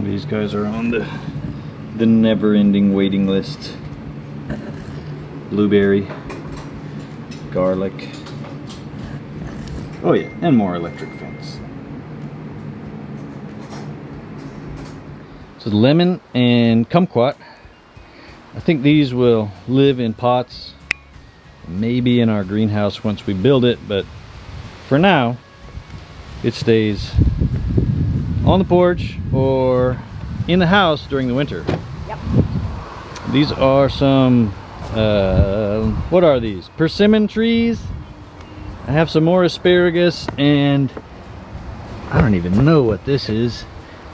These guys are on the never-ending waiting list. Blueberry, garlic. Oh yeah, and more electric fence. So lemon and kumquat. I think these will live in pots, maybe in our greenhouse once we build it, but for now, it stays on the porch or in the house during the winter. Yep. These are some, what are these? Persimmon trees. I have some more asparagus, and I don't even know what this is.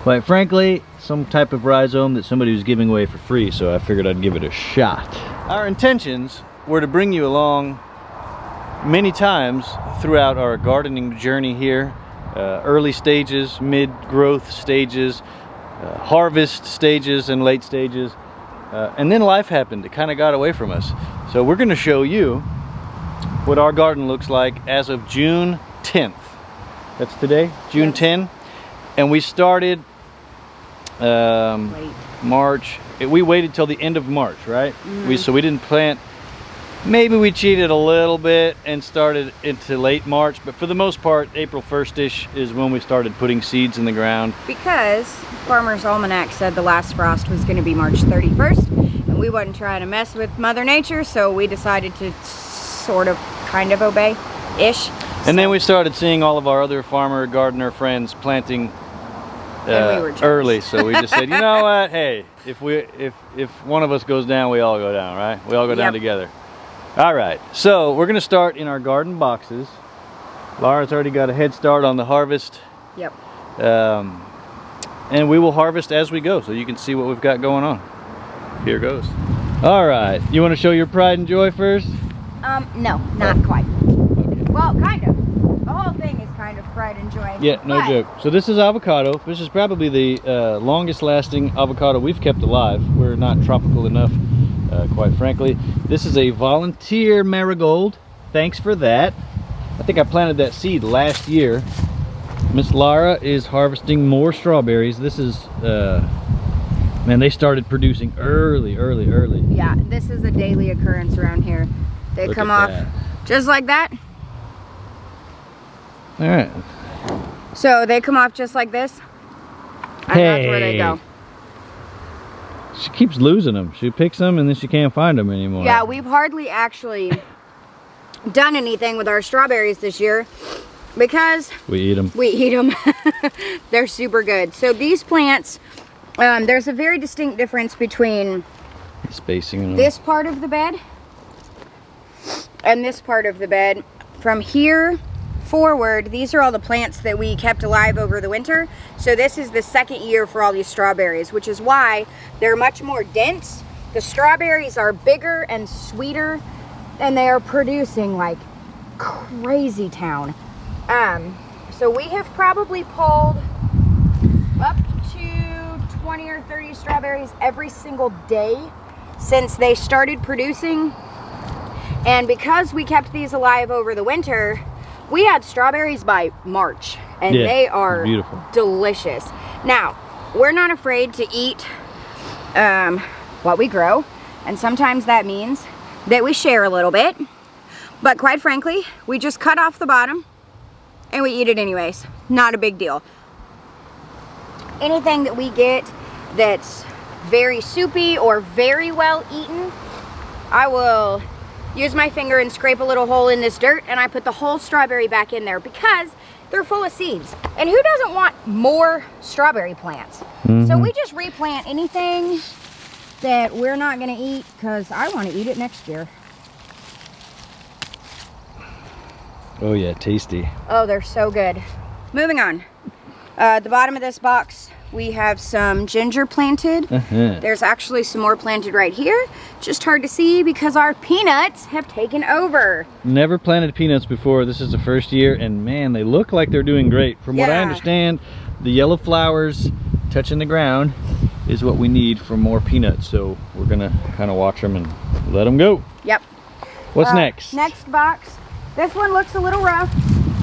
Quite frankly, some type of rhizome that somebody was giving away for free, so I figured I'd give it a shot. Our intentions were to bring you along many times throughout our gardening journey here. Early stages, mid-growth stages, harvest stages, and late stages. And then life happened. It kind of got away from us. So we're going to show you what our garden looks like as of June 10th. That's today, June 10. And we started March. We waited till the end of March, right? Mm-hmm. So we didn't plant. Maybe we cheated a little bit and started into late March, but for the most part, April 1st-ish is when we started putting seeds in the ground. Because Farmer's Almanac said the last frost was going to be March 31st, and we wasn't trying to mess with Mother Nature, so we decided to sort of, kind of obey-ish. And then we started seeing all of our other farmer, gardener friends planting early, so we just said, you know what, hey, if one of us goes down, we all go down, right? We all go down together. All right, so we're gonna start in our garden boxes. Lara's already got a head start on the harvest. Yep. And we will harvest as we go, so you can see what we've got going on. Here goes. All right, you want to show your pride and joy first? No, not quite. Okay. Well, kind of. The whole thing is kind of pride and joy. Yeah, no joke. So this is avocado. This is probably the longest lasting avocado we've kept alive. We're not tropical enough. Quite frankly, this is a volunteer marigold. Thanks for that. I think I planted that seed last year. Miss Lara is harvesting more strawberries. This is, man, they started producing early. Yeah, this is a daily occurrence around here. They come off just like that. All right. So they come off just like this, and that's where they go. She keeps losing them. She picks them and then she can't find them anymore. Yeah, we've hardly actually done anything with our strawberries this year because we eat them. We eat them. They're super good. So these plants, there's a very distinct difference between spacing them. This part of the bed and this part of the bed. From here forward, these are all the plants that we kept alive over the winter. So this is the second year for all these strawberries, which is why they're much more dense. The strawberries are bigger and sweeter, and they are producing like crazy town. So we have probably pulled up to 20 or 30 strawberries every single day since they started producing. And because we kept these alive over the winter, we had strawberries by March, and they are beautiful, delicious. Now, we're not afraid to eat what we grow, and sometimes that means that we share a little bit, but quite frankly, we just cut off the bottom and we eat it anyways. Not a big deal. Anything that we get that's very soupy or very well eaten, I will use my finger and scrape a little hole in this dirt, and I put the whole strawberry back in there because they're full of seeds. And who doesn't want more strawberry plants? Mm-hmm. So we just replant anything that we're not gonna eat because I want to eat it next year. Oh yeah, tasty. Oh, they're so good. Moving on. At the bottom of this box, we have some ginger planted. There's actually some more planted right here. Just hard to see because our peanuts have taken over. Never planted peanuts before. This is the first year, and man, they look like they're doing great. From what I understand, the yellow flowers touching the ground is what we need for more peanuts. So we're gonna kind of watch them and let them go. Yep. What's next? Next box. This one looks a little rough,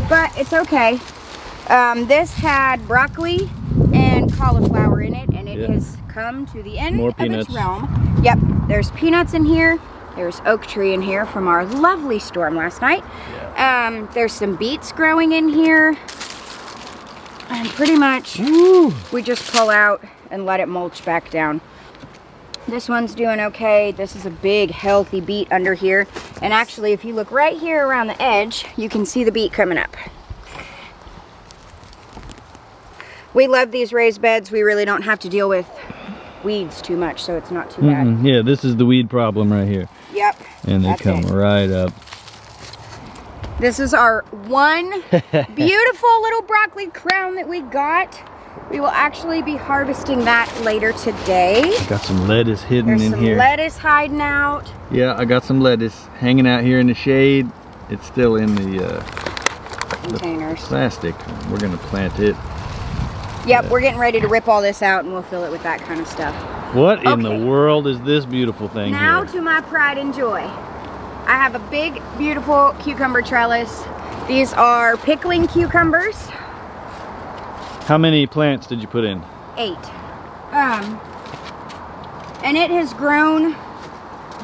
but it's okay. This had broccoli and cauliflower in it, and it Yeah. has come to the end More of peanuts. its realm. Yep, there's peanuts in here. There's oak tree in here from our lovely storm last night. Yeah. There's some beets growing in here. And pretty much Woo. we just pull out and let it mulch back down. This one's doing okay. This is a big healthy beet under here. And actually, if you look right here around the edge, you can see the beet coming up. We love these raised beds. We really don't have to deal with weeds too much, so it's not too bad. Yeah, this is the weed problem right here. Yep. And they that's come it. right up. This is our one beautiful little broccoli crown that we got. We will actually be harvesting that later today. Got some lettuce hidden There's in some here. lettuce hiding out. Yeah, I got some lettuce hanging out here in the shade. It's still in the Containers. plastic. We're gonna plant it. Yep, we're getting ready to rip all this out and we'll fill it with that kind of stuff. What in Okay. the world is this beautiful thing Now here? to my pride and joy. I have a big, beautiful cucumber trellis. These are pickling cucumbers. How many plants did you put in? 8. And it has grown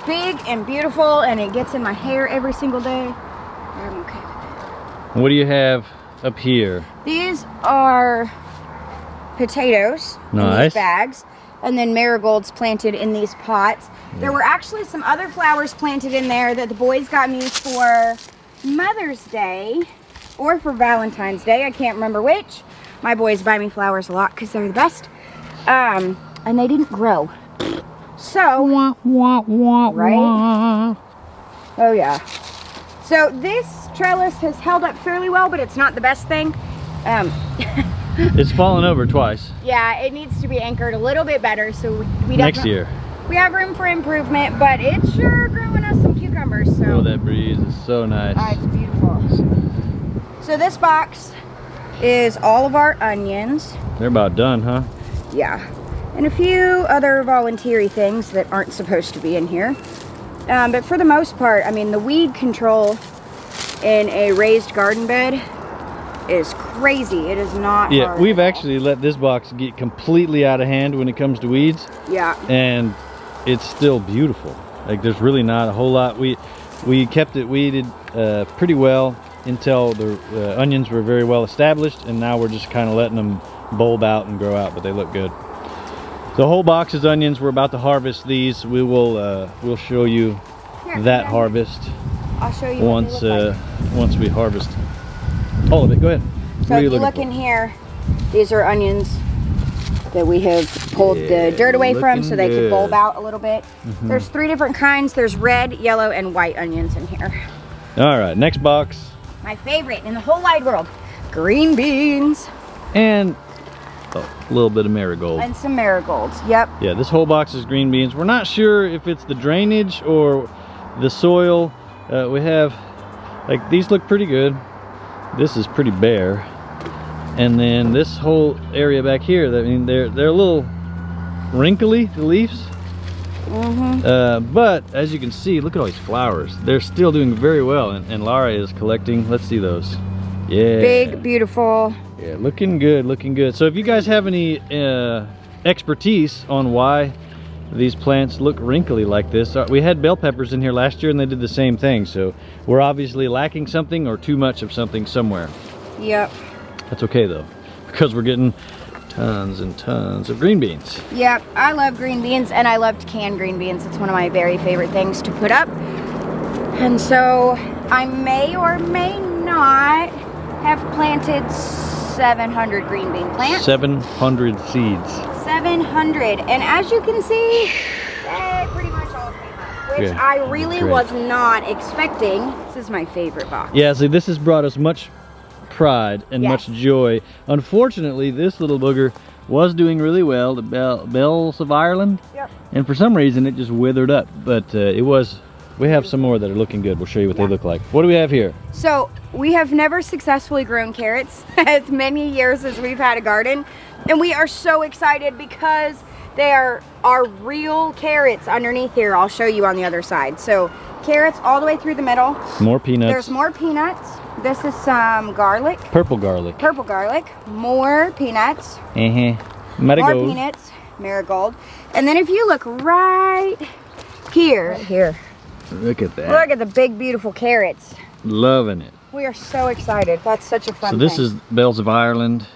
big and beautiful and it gets in my hair every single day. I'm okay with it. What do you have up here? These are potatoes in Nice. these bags, and then marigolds planted in these pots. There were actually some other flowers planted in there that the boys got me for Mother's Day or for Valentine's Day. I can't remember which. My boys buy me flowers a lot because they're the best. And they didn't grow. So, right? Oh yeah. So this trellis has held up fairly well, but it's not the best thing. It's fallen over twice. Yeah, it needs to be anchored a little bit better, so we Next definitely- year. we have room for improvement, but it's sure growing us some cucumbers. So Oh, that breeze is so nice. it's beautiful. So this box is all of our onions. They're about done, huh? Yeah, and a few other volunteer-y things that aren't supposed to be in here. But for the most part, I mean, the weed control in a raised garden bed is crazy. It is not Yeah, hard we've at all. actually let this box get completely out of hand when it comes to weeds, Yeah. and it's still beautiful. Like, there's really not a whole lot. We kept it weeded pretty well until the onions were very well established, and now we're just kind of letting them bulb out and grow out, but they look good. The whole box is onions. We're about to harvest these. We will we'll show you Here, that yeah. harvest I'll show you once what they look like. once we harvest all of it. Go ahead. So if you look in here, these are onions that we have pulled Yeah, the dirt away from looking so they good. can bulb out a little bit. There's 3 different kinds. There's red, yellow, and white onions in here. All right, next box. My favorite in the whole wide world, green beans And a little bit of marigold. and some marigolds. Yep. Yeah, this whole box is green beans. We're not sure if it's the drainage or the soil. We have, like, these look pretty good. This is pretty bare. And then this whole area back here, I mean, they're a little wrinkly, the leaves. But as you can see, look at all these flowers. They're still doing very well, and Lara is collecting. Let's see those. Yeah. Big, beautiful. Yeah, looking good, looking good. So if you guys have any expertise on why these plants look wrinkly like this, we had bell peppers in here last year and they did the same thing. So we're obviously lacking something or too much of something somewhere. Yep. That's okay though, because we're getting tons and tons of green beans. Yep. I love green beans and I love to can green beans. It's one of my very favorite things to put up. And so I may or may not have planted 700 green bean plants. 700 seeds. 700, and as you can see, they pretty much all came up, which Yeah, I really great. was not expecting. This is my favorite box. Yeah, see, this has brought us much pride and much Yes. joy. Unfortunately, this little booger was doing really well, the bells of Ireland. Yep. And for some reason, it just withered up. But we have some more that are looking good. We'll show you what they look like. What do we have here? So we have never successfully grown carrots as many years as we've had a garden, and we are so excited because they are our real carrots underneath here. I'll show you on the other side. So carrots all the way through the middle. More peanuts. There's more peanuts. This is some garlic, Purple garlic. purple garlic, more peanuts, Marigold. more peanuts, Marigold. And then if you look right here, Look at that. look at the big, beautiful carrots. Loving it. We are so excited. That's such a fun So this thing. is bells of Ireland.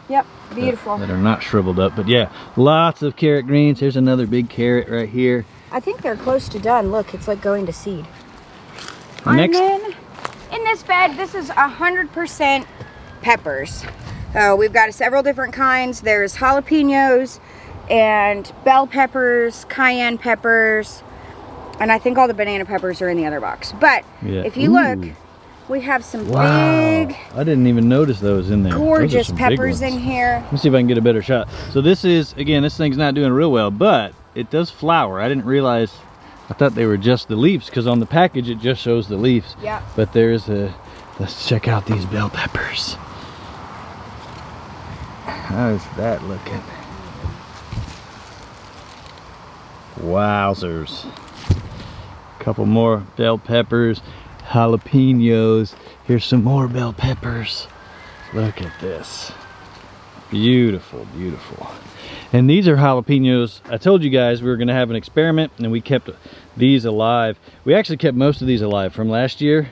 Yep, beautiful. That are not shriveled up, but yeah, lots of carrot greens. Here's another big carrot right here. I think they're close to done. Look, it's like going to seed. Next, And then in this bed, this is 100% peppers. We've got several different kinds. There's jalapenos and bell peppers, cayenne peppers, and I think all the banana peppers are in the other box. But yeah. if you look, we have some Wow, big, I didn't even notice those in there. Those are gorgeous some big peppers ones. in here. Let's see if I can get a better shot. So this is, again, this thing's not doing real well, but it does flower. I didn't realize, I thought they were just the leaves, because on the package it just shows the leaves. Yeah. But there's a, let's check out these bell peppers. How's that looking? Wowzers. Couple more bell peppers, jalapenos. Here's some more bell peppers. Look at this. Beautiful, beautiful. And these are jalapenos. I told you guys we were going to have an experiment, and we kept these alive. We actually kept most of these alive from last year,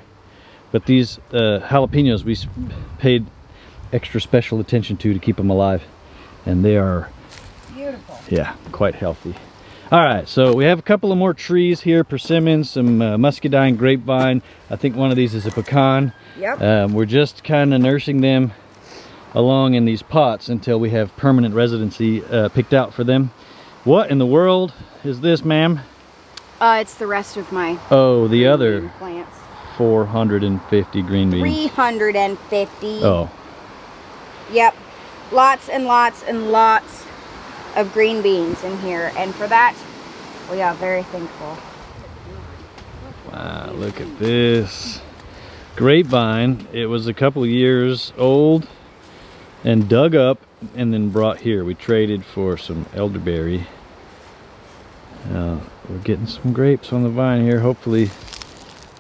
but these jalapenos we paid extra special attention to keep them alive, and they are Beautiful. yeah, quite healthy. All right, so we have a couple of more trees here, persimmons, some muscadine, grapevine. I think one of these is a pecan. Yep. We're just kind of nursing them along in these pots until we have permanent residency picked out for them. What in the world is this, ma'am? It's the rest of my Oh, the other green plants. 450 green beans. 350. Oh, Yep. Lots and lots and lots of green beans in here, and for that we are very thankful. wow, look at this. Grapevine, it was a couple years old and dug up and then brought here. We traded for some elderberry. We're getting some grapes on the vine here. Hopefully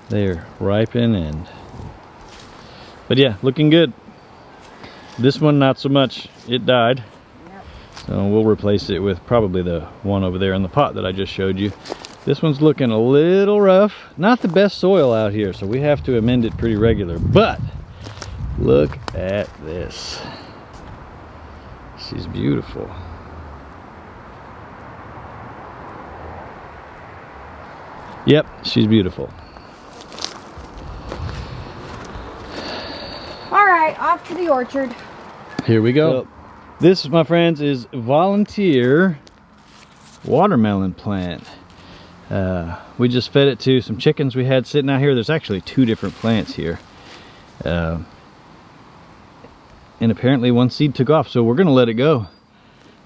they're ripen, and but yeah, looking good. This one not so much, it died. Yep. So we'll replace it with probably the one over there in the pot that I just showed you. This one's looking a little rough. Not the best soil out here, so we have to amend it pretty regular. But look at this. She's beautiful. Yep, she's beautiful. All right, off to the orchard. Here we go. This, my friends, is volunteer watermelon plant. We just fed it to some chickens we had sitting out here. There's actually 2 different plants here. And apparently one seed took off, so we're gonna let it go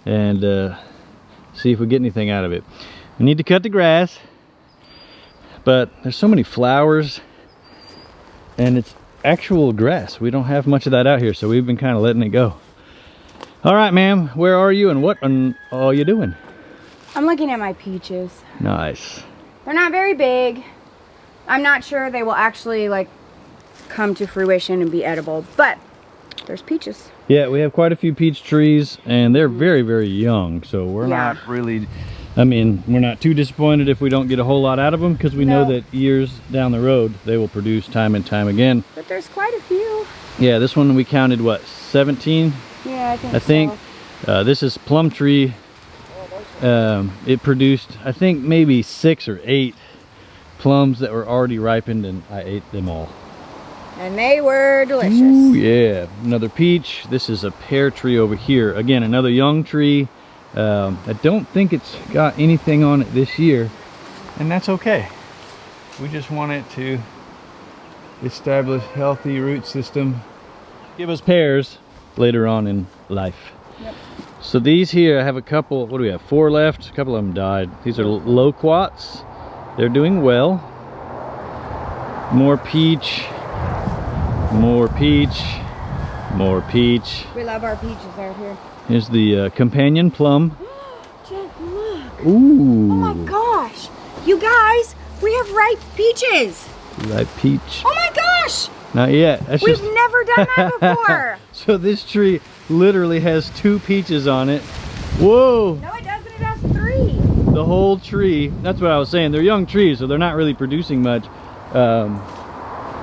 and see if we get anything out of it. We need to cut the grass, but there's so many flowers and it's actual grass. We don't have much of that out here, so we've been kind of letting it go. All right, ma'am, where are you and what are you doing? I'm looking at my peaches. Nice. They're not very big. I'm not sure they will actually like come to fruition and be edible, but there's peaches. Yeah, we have quite a few peach trees, and they're very, very young, so we're Yeah. not really, I mean, we're not too disappointed if we don't get a whole lot out of them, because we know No. that years down the road they will produce time and time again. But there's quite a few. Yeah, this one we counted, what, 17? Yeah, I think. so. This is plum tree. It produced, I think, maybe 6 or 8 plums that were already ripened, and I ate them all. And they were delicious. Ooh, yeah, another peach. This is a pear tree over here. Again, another young tree. I don't think it's got anything on it this year, and that's okay. We just want it to establish healthy root system, give us pears later on in life. Yep. So these here, I have a couple, what do we have, 4 left? A couple of them died. These are loquats. They're doing well. More peach, more peach, more peach. We love our peaches out here. Here's the companion plum. Jeff, look. Ooh. Oh my gosh. You guys, we have ripe peaches. Ripe peach. Oh my gosh. Not yet. That's We've just... never done that before. So this tree literally has 2 peaches on it. Whoa. No, it doesn't. whole tree. That's what I was saying. They're young trees, so they're not really producing much.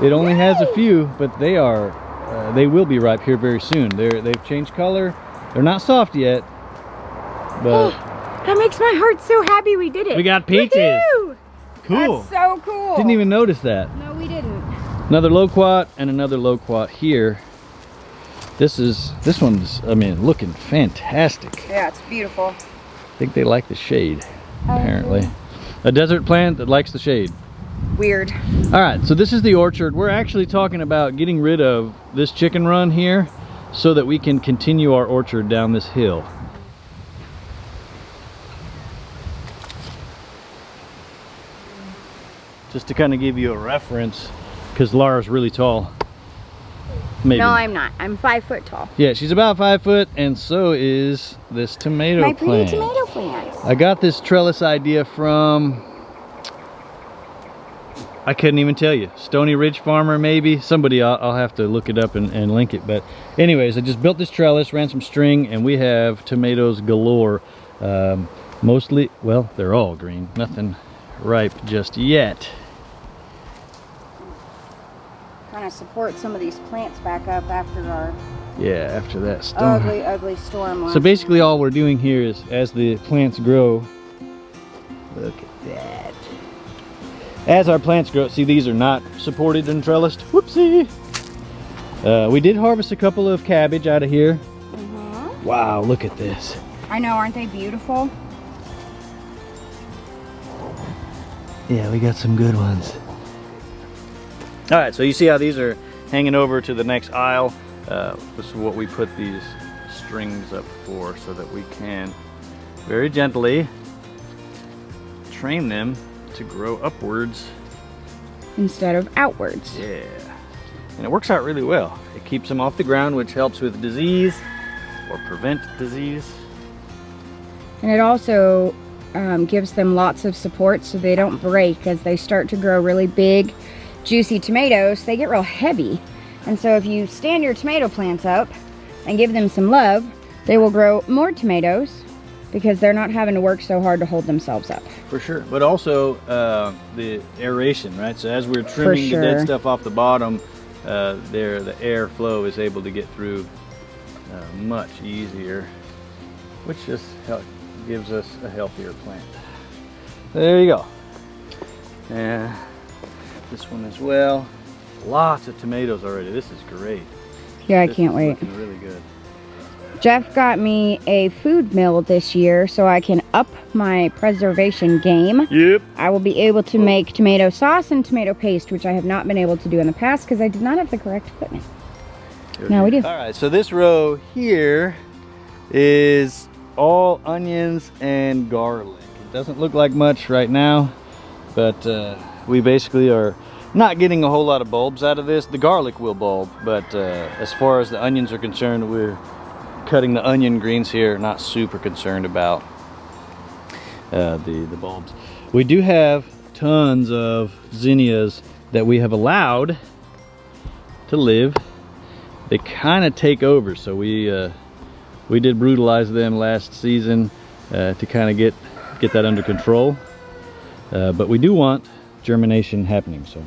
It only has a few, but they will be ripe here very soon. They've changed color. They're not soft yet, but that makes my heart so happy we did it. we got peaches. Woohoo! Cool. That's so cool. Didn't even notice that. No, we didn't. Another loquat and another loquat here. This one's, I mean, looking fantastic. Yeah, it's beautiful. I think they like the shade, apparently. A desert plant that likes the shade. Weird. All right, so this is the orchard. We're actually talking about getting rid of this chicken run here so that we can continue our orchard down this hill. Just to kind of give you a reference, because Lara's really tall. Maybe. No, I'm not. I'm 5 foot tall. Yeah, she's about 5 foot, and so is this tomato plant. My pretty tomato plants. I got this trellis idea from, I couldn't even tell you, Stony Ridge Farmer maybe. Somebody, I'll have to look it up and link it. But anyways, I just built this trellis, ran some string, and we have tomatoes galore. Mostly, well, they're all green. Nothing ripe just yet. Kind of support some of these plants back up after our After that storm. ugly storm. So basically all we're doing here is, as the plants grow, look at that. As our plants grow, see, these are not supported and trellised. Whoopsie. We did harvest a couple of cabbage out of here. Wow, look at this. I know, aren't they beautiful? Yeah, we got some good ones. All right, so you see how these are hanging over to the next aisle. This is what we put these strings up for, so that we can very gently train them to grow upwards instead of outwards. Yeah, and it works out really well. It keeps them off the ground, which helps with disease or prevent disease. And it also gives them lots of support so they don't break as they start to grow really big, juicy tomatoes. They get real heavy, and so if you stand your tomato plants up and give them some love, they will grow more tomatoes because they're not having to work so hard to hold themselves up. For sure, but also the aeration, right? So as we're trimming the dead stuff off the bottom, the air flow is able to get through much easier, which just gives us a healthier plant. There you go. And this one as well. Lots of tomatoes already. This is great. Yeah, I can't wait. Looking really good. Jeff got me a food mill this year so I can up my preservation game. Yep. I will be able to make tomato sauce and tomato paste, which I have not been able to do in the past because I did not have the correct equipment. Now we do. All right, so this row here is all onions and garlic. It doesn't look like much right now, but we basically are not getting a whole lot of bulbs out of this. The garlic will bulb, but as far as the onions are concerned, we're cutting the onion greens here, not super concerned about the bulbs. We do have tons of zinnias that we have allowed to live. They kind of take over, so we did brutalize them last season to kind of get that under control, but we do want germination happening. So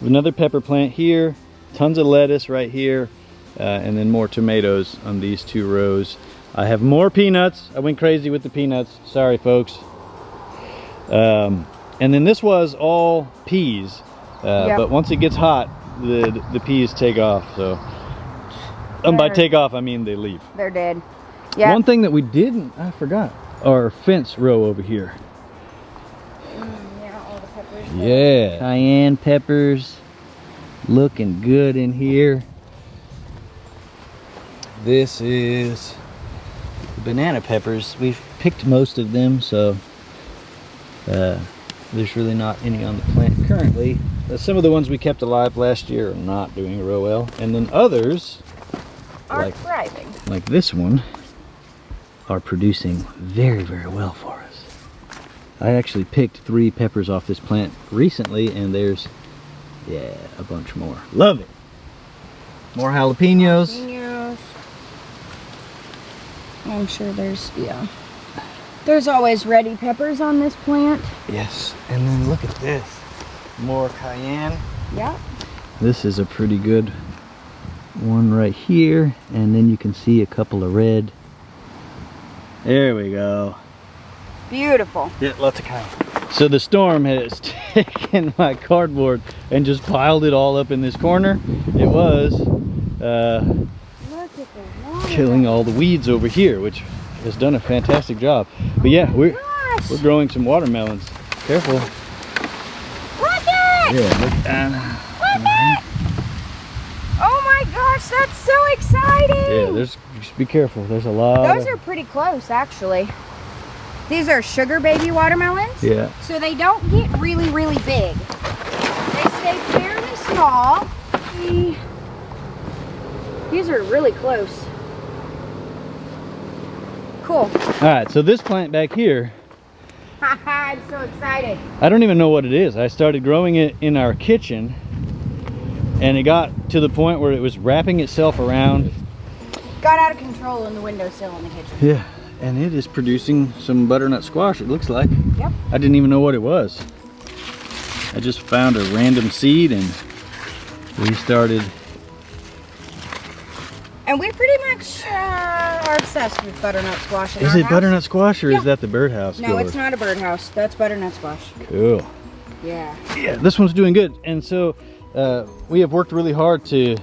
another pepper plant here, tons of lettuce right here, and then more tomatoes on these two rows. I have more peanuts. I went crazy with the peanuts, sorry folks. And then this was all peas, but once it gets hot, the peas take off. So by take off I mean they leave. They're dead. Yeah. One thing that we didn't, I forgot, our fence row over here. Yeah, all the peppers. Yeah, cayenne peppers, looking good in here. This is banana peppers. We've picked most of them, so there's really not any on the plant currently. Some of the ones we kept alive last year are not doing real well, and then others are thriving. Like this one are producing very, very well for us. I actually picked 3 peppers off this plant recently, and there's a bunch more. Love it. More jalapenos. I'm sure there's There's always ready peppers on this plant. Yes, and then look at this. More cayenne. Yep. This is a pretty good one right here, and then you can see a couple of red. There we go. Beautiful. Yeah, lots of cayenne. So the storm has taken my cardboard and just piled it all up in this corner. It was Look at the water. killing all the weeds over here, which has done a fantastic job. But yeah, we're growing some watermelons. Careful. Look it! Yeah, look. Look it! Oh my gosh, that's so exciting! Yeah, just be careful. There's a lot. Those are pretty close, actually. These are sugar baby watermelons. Yeah. So they don't get really, really big. They stay fairly small. These are really close. Cool. All right, so this plant back here, I'm so excited. I don't even know what it is. I started growing it in our kitchen, and it got to the point where it was wrapping itself around. Got out of control in the windowsill in the kitchen. Yeah, and it is producing some butternut squash, it looks like. Yep. I didn't even know what it was. I just found a random seed and we started. And we pretty much are obsessed with butternut squash in Is our it house. butternut squash or Yeah. is that the birdhouse? No, it's not a birdhouse. That's butternut squash. Cool. Yeah. Yeah, this one's doing good. And so we have worked really hard to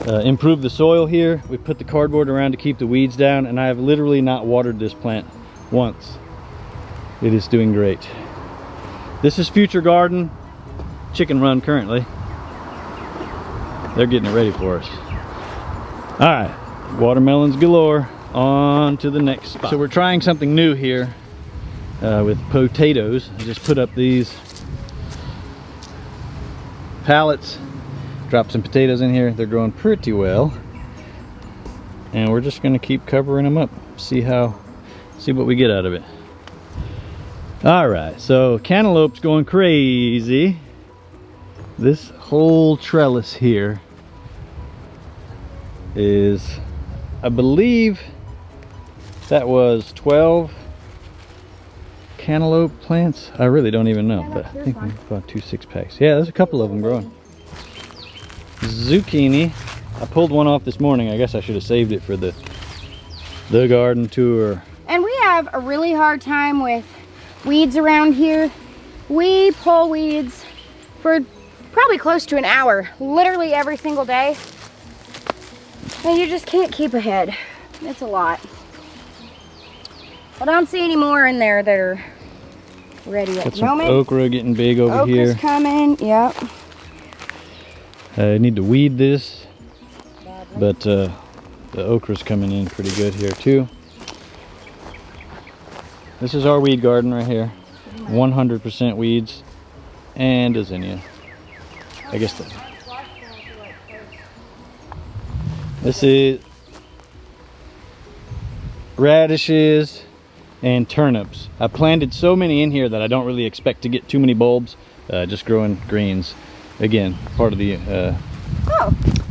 improve the soil here. We put the cardboard around to keep the weeds down, and I have literally not watered this plant once. It is doing great. This is Future Garden, chicken run currently. They're getting it ready for us. All right, watermelons galore. On to the next spot. So we're trying something new here with potatoes. I just put up these pallets, drop some potatoes in here. They're growing pretty well, and we're just gonna keep covering them up, see what we get out of it. All right, so cantaloupe's going crazy. This whole trellis here is, I believe that was 12 cantaloupe plants. I really don't even know, but I think we bought 2 6-packs. Yeah, there's a couple of them growing. Zucchini, I pulled one off this morning. I guess I should have saved it for the garden tour. And we have a really hard time with weeds around here. We pull weeds for probably close to an hour, literally every single day. And you just can't keep ahead. It's a lot. I don't see any more in there that are ready at the moment. Okra getting big over here. Okra's coming, yep. I need to weed this, but the okra's coming in pretty good here too. This is our weed garden right here. 100% weeds and a zinnia. I guess this is radishes and turnips. I planted so many in here that I don't really expect to get too many bulbs. Just growing greens. Again, part of the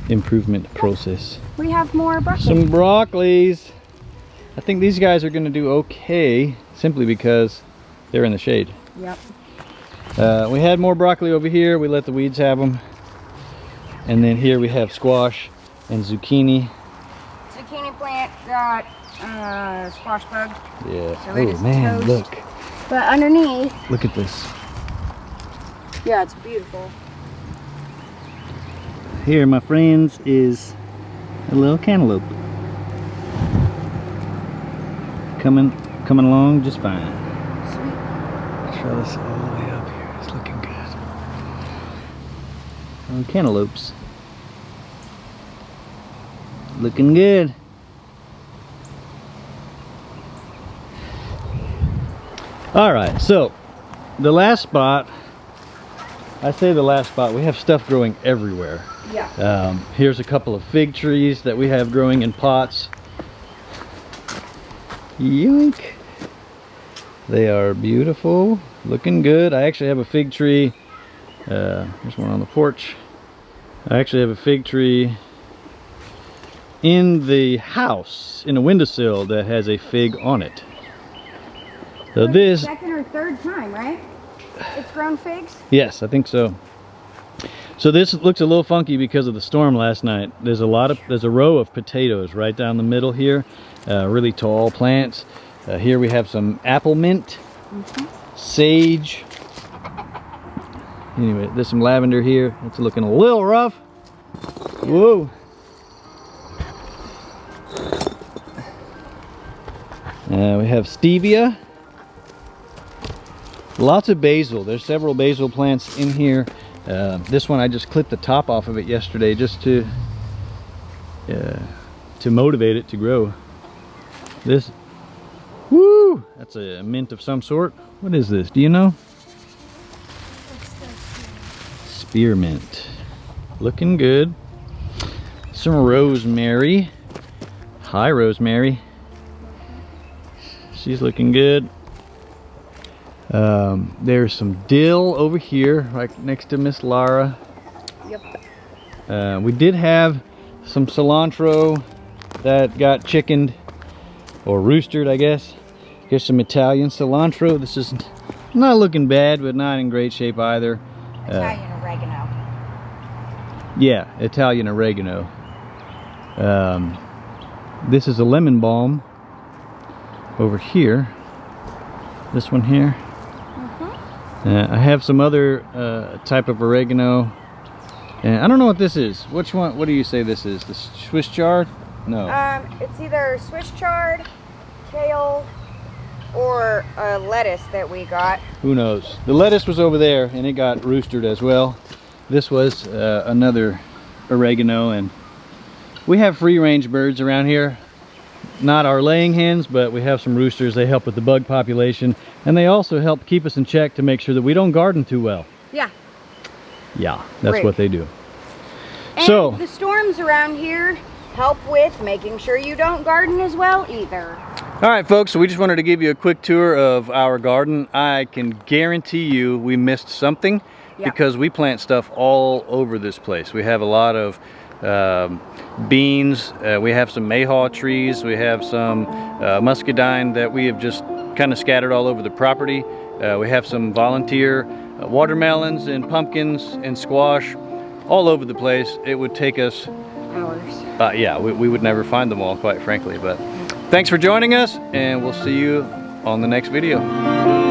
improvement process. We have more broccoli. Some broccolis. I think these guys are going to do okay, simply because they're in the shade. Yep. We had more broccoli over here. We let the weeds have them. And then here we have squash and zucchini. Zucchini plant got squash bug. Yeah. So it is Oh man, toast. look. But underneath, Look at this. yeah, it's beautiful. Here, my friends, is a little cantaloupe. Coming along just fine. Sweet. Trellis all the way up here. It's looking good. Oh, cantaloupes. Looking good. All right, so the last spot, I say the last spot, we have stuff growing everywhere. Yeah. Here's a couple of fig trees that we have growing in pots. Yoink. They are beautiful, looking good. I actually have a fig tree. There's one on the porch. I actually have a fig tree in the house, in a windowsill that has a fig on it. So this, second or third time, right? It's grown figs? yes, I think so. So this looks a little funky because of the storm last night. There's a row of potatoes right down the middle here, really tall plants. Here we have some apple mint, sage. Anyway, there's some lavender here. It's looking a little rough. Whoa. We have stevia. Lots of basil. There's several basil plants in here. This one I just clipped the top off of it yesterday just to motivate it to grow. This, woo! That's a mint of some sort. What is this? Do you know? Spearmint. Looking good. Some rosemary. Hi, Rosemary. She's looking good. There's some dill over here, right next to Miss Lara. Yep. We did have some cilantro that got chickened, or roostered, I guess. Here's some Italian cilantro. This is not looking bad, but not in great shape either. Italian oregano. Yeah, Italian oregano. This is a lemon balm over here. This one here. I have some other type of oregano, and I don't know what this is. Which one? What do you say this is? The Swiss chard? No. It's either Swiss chard, kale, or a lettuce that we got. Who knows? The lettuce was over there, and it got roostered as well. This was another oregano, and we have free-range birds around here. Not our laying hens, but we have some roosters. They help with the bug population, and they also help keep us in check to make sure that we don't garden too well. Yeah. Yeah, that's what they do. And so the storms around here help with making sure you don't garden as well either. All right, folks, so we just wanted to give you a quick tour of our garden. I can guarantee you we missed something because we plant stuff all over this place. We have a lot of beans, we have some mayhaw trees, we have some muscadine that we have just kind of scattered all over the property. We have some volunteer watermelons and pumpkins and squash all over the place. It would take us hours. Yeah, we would never find them all, quite frankly. But thanks for joining us, and we'll see you on the next video.